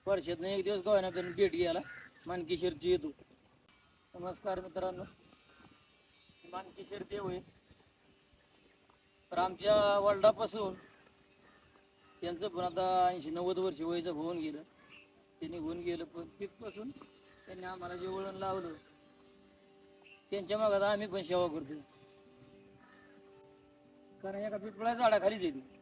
वर्षातनं एक दिवस गावाना पण भेट घ्यायला मानकेश्वरची येतो. नमस्कार मित्रांनो, मानकेश्वर देव आहे. तर आमच्या वडिलापासून त्यांचं पण आता 80-90 वर्ष वयचं होऊन गेलं. त्यांनी होऊन गेलं, पण तिथपासून त्यांनी आम्हाला जे वळण लावलं त्यांच्या मागात आम्ही पण सेवा करतो. कारण एका पिपळा झाडाखालीच येते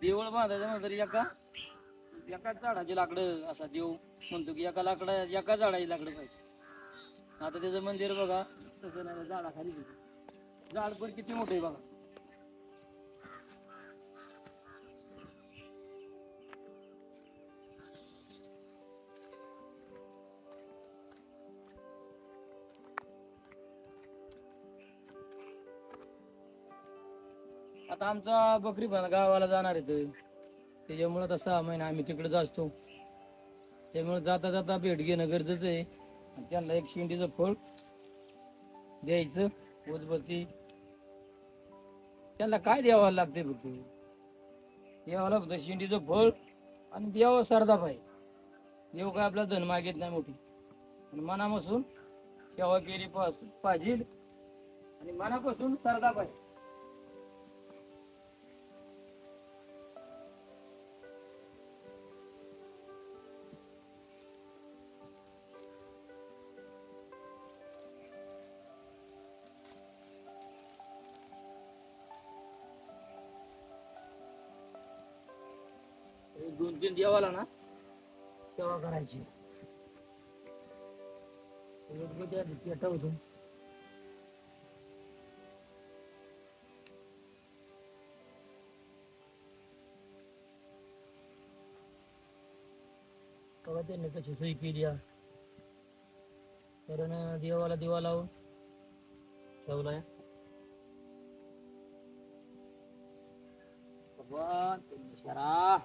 देवळ बांधायचं म्हणलं तरी एका झाडाची लाकडं असा देव म्हणतो की एका झाडाची लाकडं पाहिजे. आता त्याचं मंदिर बघा तसं नाही, झाडाखालीच येते. झाड पण किती मोठे आहे बघा. आता आमचा बकरी पण गावाला जाणार आहे, त्याच्यामुळे आता 6 महिने आम्ही तिकडे असतो. त्यामुळे जाता जाता भेट घेणं गरजेचं आहे. त्यांना एक शेंडीचं फळ द्यायचं, उदबत्ती. त्यांना काय द्यावं लागते फक्त द्यावं फक्त शेंडीचं फळ आणि द्यावं सरदा पाहिजे. देव काय आपला धन मागित नाही मोठी, आणि मनापासून सेवा केली पाहिजे आणि मनापासून सरदा पाहिजे. 2-3 देवाला ना सेवा करायची. होतो तेव्हा त्यांनी कशी सोयी केली, कारण देवाला दिवा लावून ठेवलाय. भगवान परमेश्वरा,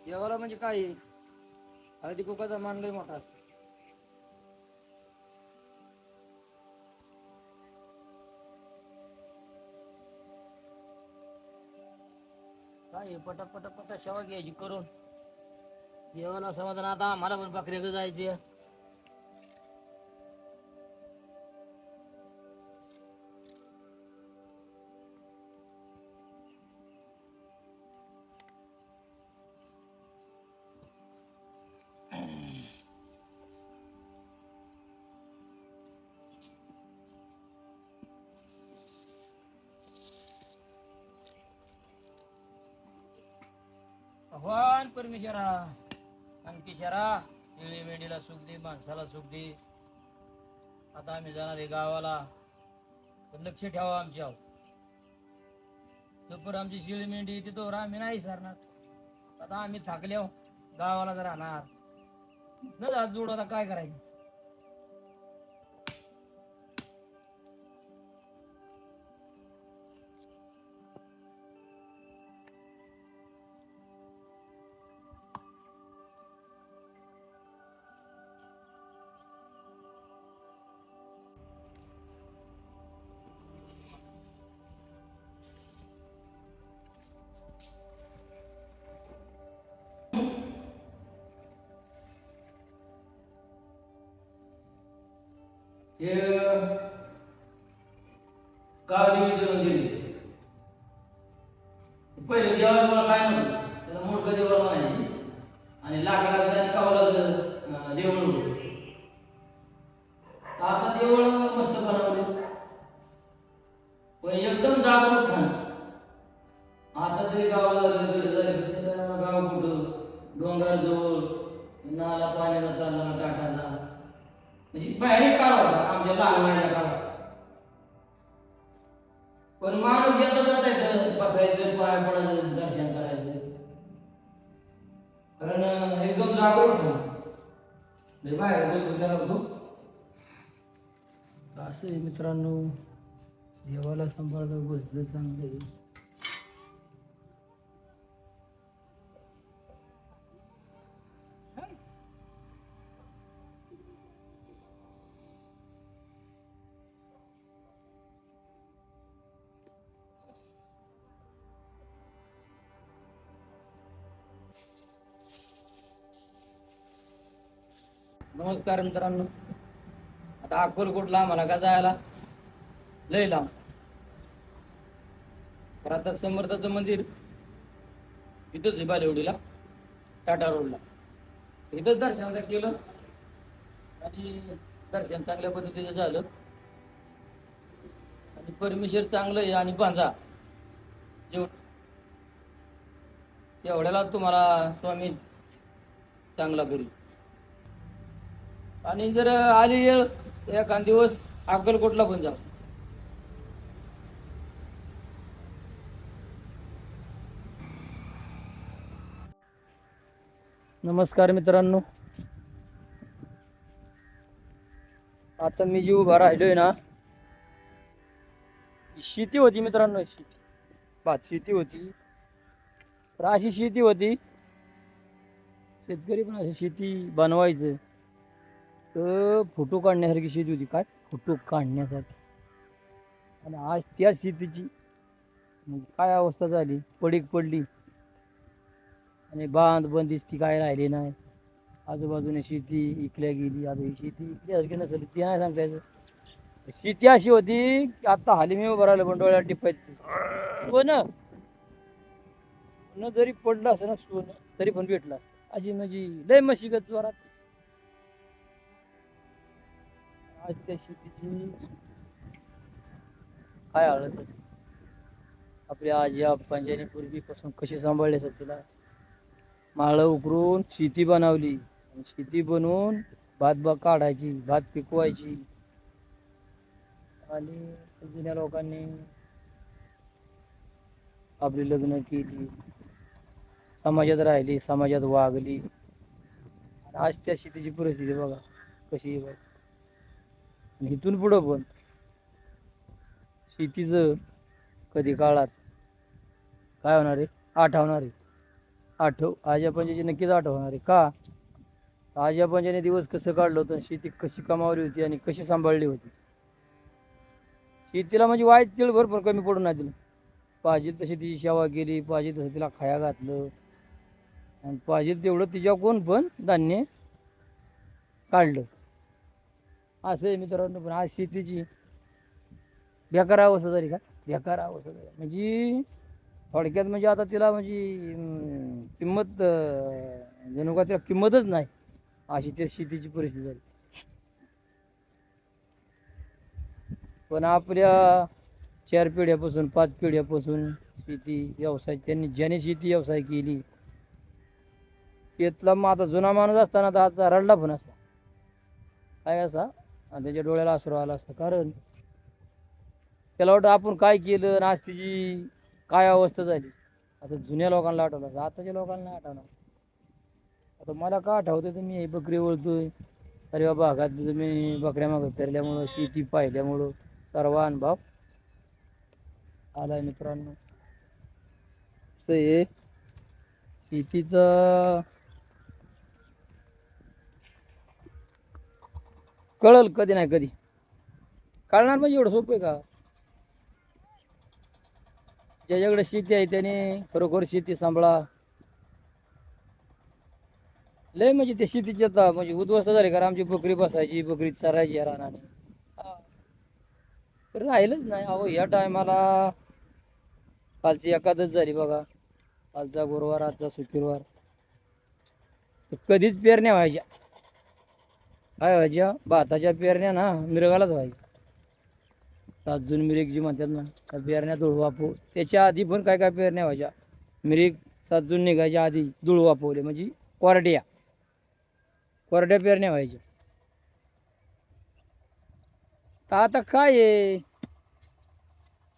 देवाला म्हणजे काय आहे? हळदी कुकाचा मान लय मोठा असतो. काय पटापटा सेवा घ्यायची करून देवाला समाधान. आता आम्हाला पण बकऱ्याकडे जायची. भगवान परमेश्वरा, अंकिशरा, शेळी मेंढीला सुख दे, माणसाला सुख दे. आता आम्ही जाणार आहे गावाला, तर लक्ष ठेवा आमच्यावर. तोपर आमची शेळी मेंढी येते तोवर आम्ही नाही सरणार. आता आम्ही थाकल्या गावाला जर राहणार न आज जोड, आता काय करायचं. हे गावदेवीचं मंदिर आहे. पहिले देवाला मला काय नव्हतं, त्याला मोडकं देवाला म्हणायची आणि लाकडाचं आणि कवलाचं देऊळ होतं. आता देऊळ मस्त बनवले, पण एकदम जागरूक झालं. आता तरी गावाला झालं, घरी झाले, गाव डोंगराजवळ नाला पाण्याचा चालला टाटाचा, म्हणजे बाहेर काळ होता आमच्या लहान वयाच्या काळात. पण माणूस येता जाता येतं, बसायचं, पाय पडायचं, दर्शन करायचं, कारण एकदम जागरूक ठेव बाहेर बोलतो होतो. असं आहे मित्रांनो, देवाला सांभाळलं बसलं चांगलं आहे. नमस्कार मित्रांनो, आता अक्कलकोटला आम्हाला का जायला लय लांब. तर आता समर्थाचं मंदिर इथंच आहे बालेवडीला, टाटा रोडला. इथंच दर्शनाला केलं आणि दर्शन चांगल्या पद्धतीचं झालं. आणि परमेश्वर चांगलं आहे आणि पांजा एवढ्याला तुम्हाला स्वामी चांगला करी. आणि जर आली वेळ एखादा दिवस अक्कलकोटला पण जा. नमस्कार मित्रांनो, आता मी जी उभा राहिलोय ना, शेती होती मित्रांनो, शेती भात शेती होती. तर अशी शेती होती, शेतकरी पण अशी शेती बनवायचं तर फोटो काढण्यासारखी शेती होती. काय फोटो काढण्यासाठी. आणि आज त्या शेतीची काय अवस्था झाली, पडीक पडली आणि बांध बंदिस्ती काय राहिली नाही. आजूबाजूने शेती इकल्या गेली. आता ही शेती इकल्यासारखी नसेल ती नाही सांगता यायचं. शेती अशी होती की आता हाली मी उभं राहिलं पण डोळ्याला टिपायचं सोनं जरी पडलं असं ना, सोनं तरी पण भेटलं अशी, म्हणजे लय मशिगत जोरात. आज त्या शेतीची काय हालत होती. आपल्या आजी आप्पांच्याने पूर्वीपासून कशी सांभाळले असत तिला. माळं उकरून शेती बनवली, शेती बनवून भात काढायची, भात पिकवायची. आणि जुन्या लोकांनी आपली लग्न केली, समाजात राहिली, समाजात वागली. आज त्या शेतीची परिस्थिती बघा कशी आहे. इथून पुढं पण शेतीचं कधी काळात काय होणार आहे, आठवणार आहे. आज्या पंजाची नक्कीच आठवणार आहे. का आज्या पंजाने दिवस कसं काढलं होतं, शेती कशी कमावली होती आणि कशी सांभाळली होती. शेतीला म्हणजे वाईट तिळ भरपूर कमी पडून नाही दिलं. पाहिजे तशी तिची सेवा केली, पाहिजे तसं तिला खाया घातलं, आणि पाहिजे तेवढं तिच्याकडून पण धान्य काढलं. असं आहे मित्रांनो. पण आज शेतीची बेकार अवस्था झाली. का बेकार अवस्था झाली म्हणजे थोडक्यात, म्हणजे आता तिला म्हणजे किंमत जणू का तिला किंमतच नाही, अशी त्या शेतीची परिस्थिती झाली. पण आपल्या 4 पिढ्यापासून 5 पिढ्यापासून शेती व्यवसाय ज्याने शेती व्यवसाय केली त्यातला मग आता जुना माणूस असताना तर आजचा रडला पण असता काय असा, आणि त्याच्या डोळ्याला आसरू आला असतं. कारण त्याला वाटतं आपण काय केलं आणि आज तिची काय अवस्था झाली. आता जुन्या लोकांना आठवलं, आताच्या लोकांना नाही आठवणार. आता मला का आठवतं तर मी हे बकरी ओळतोय. अरे बाबा भागात मी बकऱ्या मागं फिरल्यामुळं, शेती पाहिल्यामुळं सर्व अनुभव आलाय मित्रांनो. असं हे शेतीचं कळल कधी नाही कधी कळणार. म्हणजे एवढं सोपं आहे का. ज्याच्याकडे शेती आहे त्याने खरोखर शेती सांभाळा. लय म्हणजे ते शेतीची आता म्हणजे उद्ध्वस्त झाली. कारण आमची बकरी बसायची, बकरी चरायची रानाने, तर राहिलंच नाही. अहो या टायमाला कालची एकादश झाली बघा, कालचा गुरुवार, आजचा शुक्रवार. कधीच पेरण्या व्हायच्या, काय व्हायच्या, भाताच्या पेरण्या ना मिरगालाच व्हायच्या. 7 जून मिरीग जी म्हणतात ना, त्या पेरण्या धूळ वापव. त्याच्या आधी पण काय काय पेरण्या व्हायच्या. मिरीग 7 जून निघायच्या आधी धूळ वापवले, म्हणजे कोरड्या कोरड्या पेरण्या व्हायच्या. तर आता काय आहे,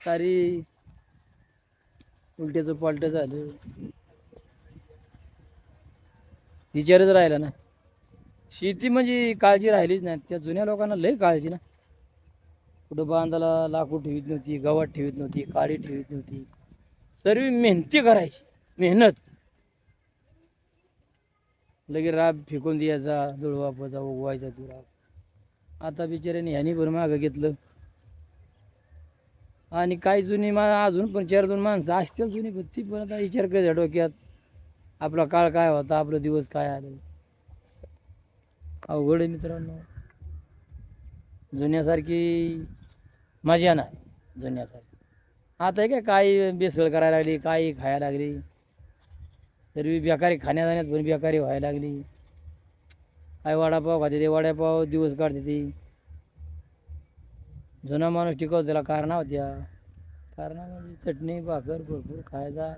सारी उलट्याचं पालटं झालं, विचारच राहिला ना. शेती म्हणजे काळजी राहिलीच नाही. त्या जुन्या लोकांना लय काळजी ना. कुठं बांधाला लाकूड ठेवीत नव्हती, गवत ठेवीत नव्हती, काळी ठेवीत नव्हती. सर्व मेहनती करायची, मेहनत. लगे राब फेकून द्यायचा, धुळवापाचा उगवायचा तो राब. आता बिचाऱ्याने ह्यानी पण मागं घेतलं. आणि काही जुनी अजून पण 4-2 माणसं असतील जुनी, पण ती पण आता विचार करायचा डोक्यात, आपला काळ काय होता, आपला दिवस काय आले. अवघड आहे मित्रांनो. जुन्यासारखी मजा नाही जुन्यासारखी. आता हे काय काही बेसळ करायला लागली, काही खायला लागली, सर्व बेकारी खाण्या जाण्यात पण बेकारी व्हायला लागली. काय वडापाव खाते ते, वडापाव दिवस काढते ती. जुना माणूस टिकवतो त्याला कारणा होत्या. कारणा म्हणजे चटणी भाकर भरपूर खायचा,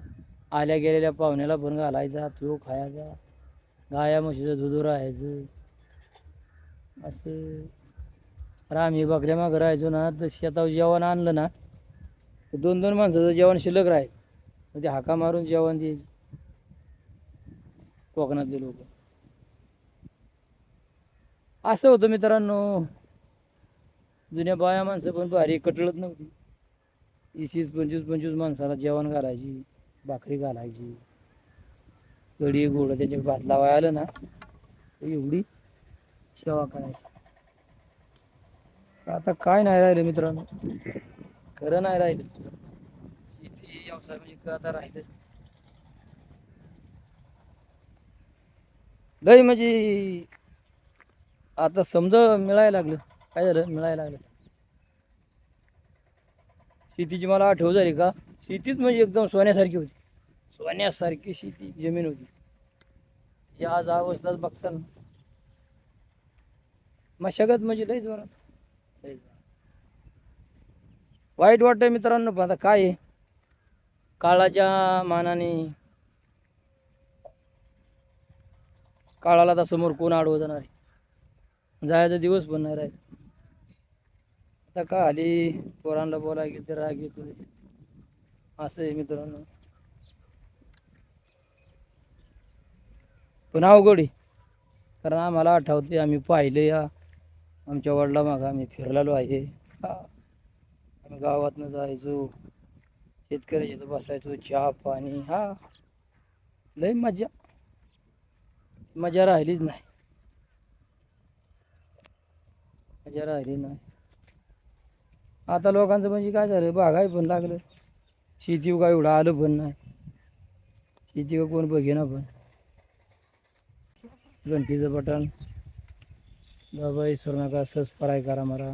आल्या गेलेल्या पाहुण्याला पण घालायचा, तो खायचा, गाया म्हशीचं दूध राहायचं. असं आम्ही बकऱ्या मागं राहायचो ना, तर शेतावर जेवण आणलं ना, 2-2 माणसाचं जेवण शिल्लक राहायचं. ते हाका मारून जेवण द्यायचे कोकणातले लोक. असं होतं मित्रांनो. जुन्या बाया माणसं पण भारी कटळत नव्हती. 20-25 माणसाला जेवण घालायची, भाकरी घालायची, कढी गोड त्याच्या भात लावाय आलं ना, एवढी सेवा करायची. आता काय नाही राहिलं मित्रांनो, खरं नाही राहिलं. शेती व्यवसाय म्हणजे आता राहिलंच नाही. लय म्हणजे आता समजा मिळायला लागलं. काय झालं, मिळायला लागलं. शेतीची मला आठवण झाली का, शेतीच म्हणजे एकदम सोन्यासारखी होती. सोन्यासारखी शेती जमीन होती. या आज अवस्थाच बघसाल, मशागत म्हणजे लय जोरात. वाईट वाटतं मित्रांनो, पण आता काय आहे, काळाच्या मानाने काळाला आता समोर कोण आडवं जाणार आहे. जायचा दिवस पण नाही राहील. आता का आली पोरांना बोलाय गेलं तर राग येतोय. असं आहे मित्रांनो. पण अवघड आहे, कारण आम्हाला आठवते, आम्ही पाहिलं या आमच्या वडिला मागं आम्ही फिरलेलो आहे. आम्ही गावातनं जायचो, शेतकऱ्याच्या इथं बसायचो, चहा पाणी, लय मजा. मजा राहिलीच नाही, मजा राहिली नाही. आता लोकांचं म्हणजे काय झालं, बागाय पण लागलं, शेती काय एवढं आलं पण नाही, शेती कोण बघेना. पण घंटीचं बटन दाबा, विसरू नका, सहज फराय करा मला.